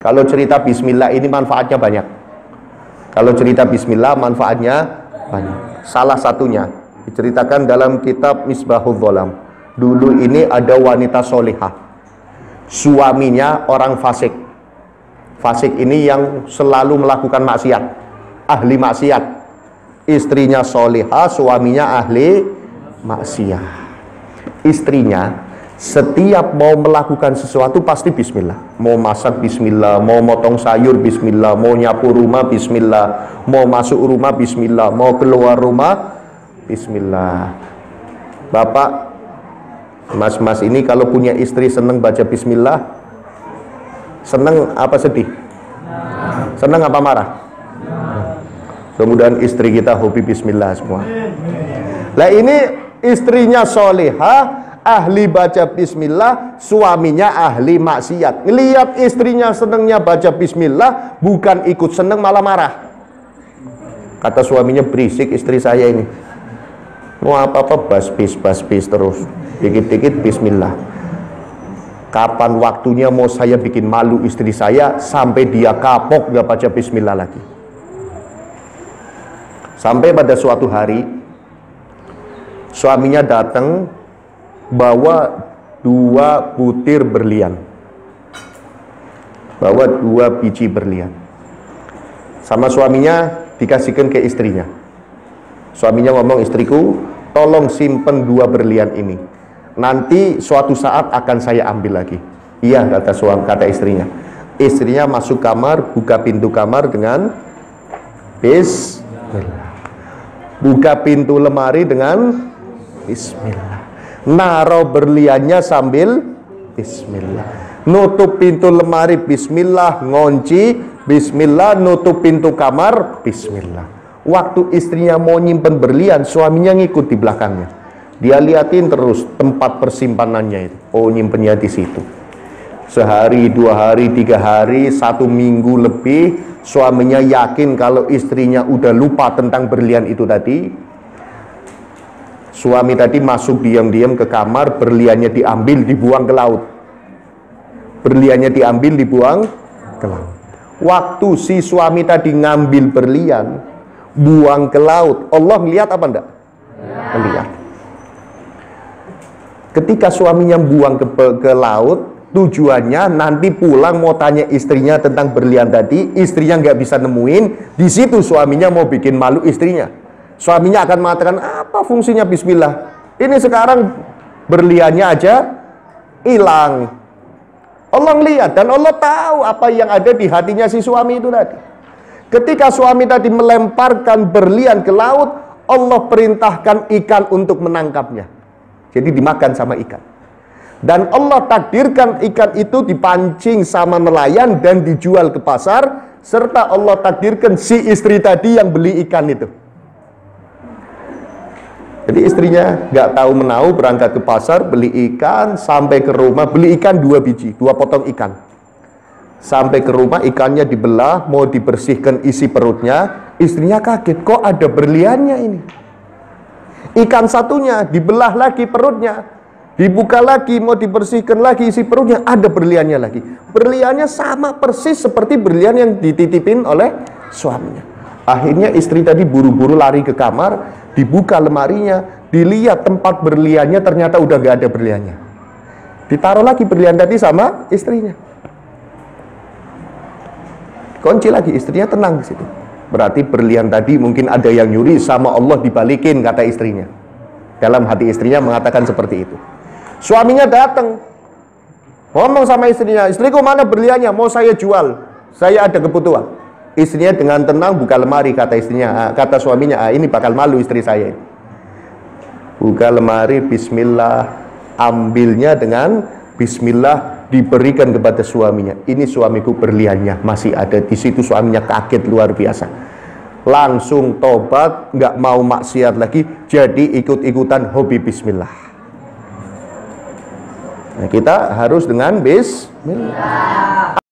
Kalau cerita bismillah ini manfaatnya banyak. Kalau cerita bismillah manfaatnya banyak. Salah satunya diceritakan dalam kitab Misbahul Dholam. Dulu ini ada wanita solehah, suaminya orang fasik. Fasik ini yang selalu melakukan maksiat, ahli maksiat. Istrinya solehah, suaminya ahli maksiat. Istrinya setiap mau melakukan sesuatu pasti bismillah. Mau masak bismillah, mau motong sayur bismillah, mau nyapu rumah bismillah, mau masuk rumah bismillah, mau keluar rumah bismillah. Bapak, mas-mas ini kalau punya istri senang baca bismillah, senang apa sedih? Senang apa marah? Kemudian istri kita hobi bismillah semua. Lah ini istrinya solehah, ahli baca bismillah, suaminya ahli maksiat. Ngelihat istrinya senangnya baca bismillah, bukan ikut senang malah marah. Kata suaminya, berisik istri saya ini, mau apa-apa basbis terus, dikit-dikit bismillah. Kapan waktunya mau saya bikin malu istri saya sampai dia kapok gak baca bismillah lagi. Sampai pada suatu hari suaminya datang bawa 2 butir berlian, bawa 2 biji berlian. Sama suaminya dikasihkan ke istrinya. Suaminya ngomong, istriku tolong simpen 2 berlian ini, nanti suatu saat akan saya ambil lagi. Iya, kata istrinya. Istrinya masuk kamar, buka pintu kamar dengan bismillah, buka pintu lemari dengan bismillah, naruh berliannya sambil bismillah, nutup pintu lemari bismillah, ngunci bismillah, nutup pintu kamar bismillah. Waktu istrinya mau nyimpen berlian, suaminya ngikut di belakangnya. Dia liatin terus tempat persimpanannya itu. Oh, nyimpennya di situ. Sehari, 2 hari, 3 hari, 1 minggu lebih, suaminya yakin kalau istrinya udah lupa tentang berlian itu tadi. Suami tadi masuk diam-diam ke kamar, berliannya diambil, dibuang ke laut. Berliannya diambil, dibuang ke laut. Waktu si suami tadi ngambil berlian, buang ke laut, Allah lihat apa enggak? Lihat. Ketika suaminya buang ke laut, tujuannya nanti pulang mau tanya istrinya tentang berlian tadi, istrinya nggak bisa nemuin, di situ suaminya mau bikin malu istrinya. Suaminya akan mengatakan, apa fungsinya bismillah? Ini sekarang berliannya aja hilang. Allah lihat dan Allah tahu apa yang ada di hatinya si suami itu tadi. Ketika suami tadi melemparkan berlian ke laut, Allah perintahkan ikan untuk menangkapnya. Jadi dimakan sama ikan. Dan Allah takdirkan ikan itu dipancing sama nelayan dan dijual ke pasar, serta Allah takdirkan si istri tadi yang beli ikan itu. Jadi istrinya nggak tahu menahu, berangkat ke pasar beli ikan, sampai ke rumah beli ikan 2 biji, 2 potong ikan. Sampai ke rumah ikannya dibelah, mau dibersihkan isi perutnya, istrinya kaget, kok ada berliannya ini. Ikan satunya dibelah lagi perutnya, dibuka lagi, mau dibersihkan lagi isi perutnya, ada berliannya lagi. Berliannya sama persis seperti berlian yang dititipin oleh suaminya. Akhirnya istri tadi buru-buru lari ke kamar, dibuka lemarinya, dilihat tempat berliannya, ternyata udah gak ada berliannya. Ditaruh lagi berlian tadi sama istrinya. Kunci lagi, istrinya tenang di situ. Berarti berlian tadi mungkin ada yang nyuri, sama Allah dibalikin, kata istrinya. Dalam hati istrinya mengatakan seperti itu. Suaminya datang, ngomong sama istrinya, istriku mana berliannya, mau saya jual, saya ada kebutuhan. Istrinya dengan tenang buka lemari, kata istrinya, kata suaminya, ini bakal malu istri saya. Buka lemari, bismillah, ambilnya dengan bismillah, diberikan kepada suaminya. Ini suamiku berliannya masih ada di situ. Suaminya kaget luar biasa, langsung tobat, nggak mau maksiat lagi, jadi ikut-ikutan hobi bismillah. Nah, kita harus dengan bismillah.